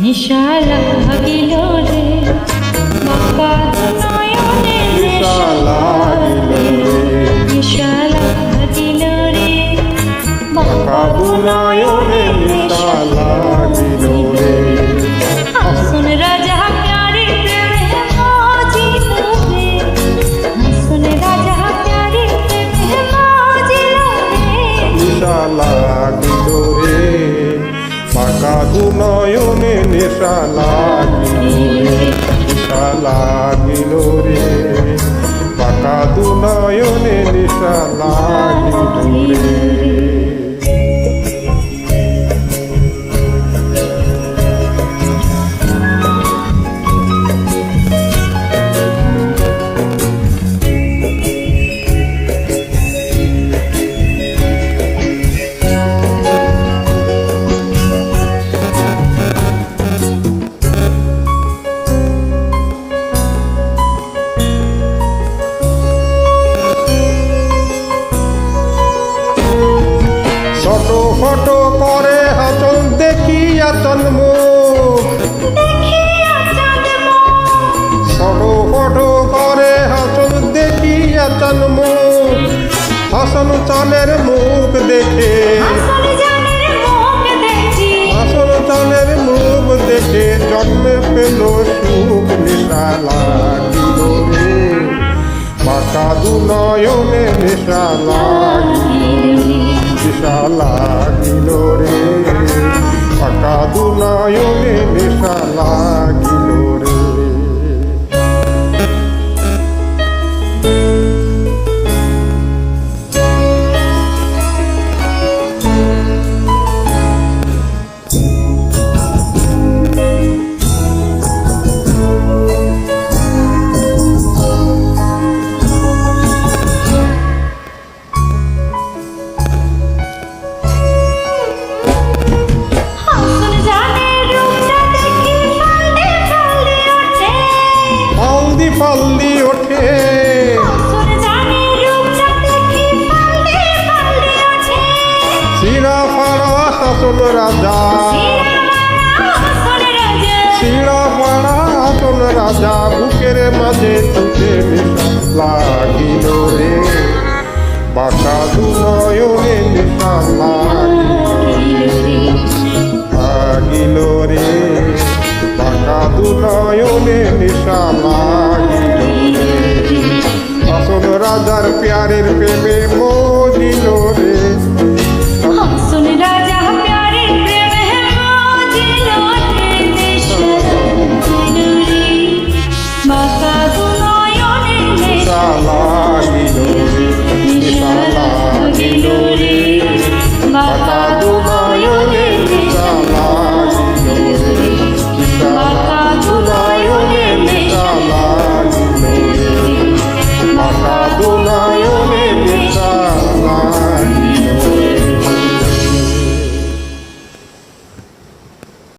নিশা লাগিল রে বাঁকা নয়নে নিশা লাগিল রে নিশা লাগিল রে বাঁকা নয়নে নিশা লাগিল রে হাসুন রাজা প্যারে প্রেমে মজিল রে হাসুন রাজা প্যারে প্রেমে মজিল রে নিশা লাগিল রে বাঁকা নয়নে নিশা লাগিল রে নিশা লাগিল রে বাঁকা নয়নে নিশা লাগিল রে ফটো ফটো করে হাতন দেখিয়া তন্মুখ ফটো ফটো করে হাতন দেখিয়া তন্মুখ হাসন চানের মুখ দেখে হাসন চানের মুখ দেখে জন্মে পেল সুখ নিশা লাগিল রে বাঁকা নয়নে নিশা লাগিল নিশা লাগিল রে বাঁকা নয়নে নিশা লাগিল রে পাল্লি ওঠে শিরা ফাড়া হাসন রাজা শিরা ফাড়া হাসন রাজা বুকের মাঝে ছুটে মিশা লাগিল রে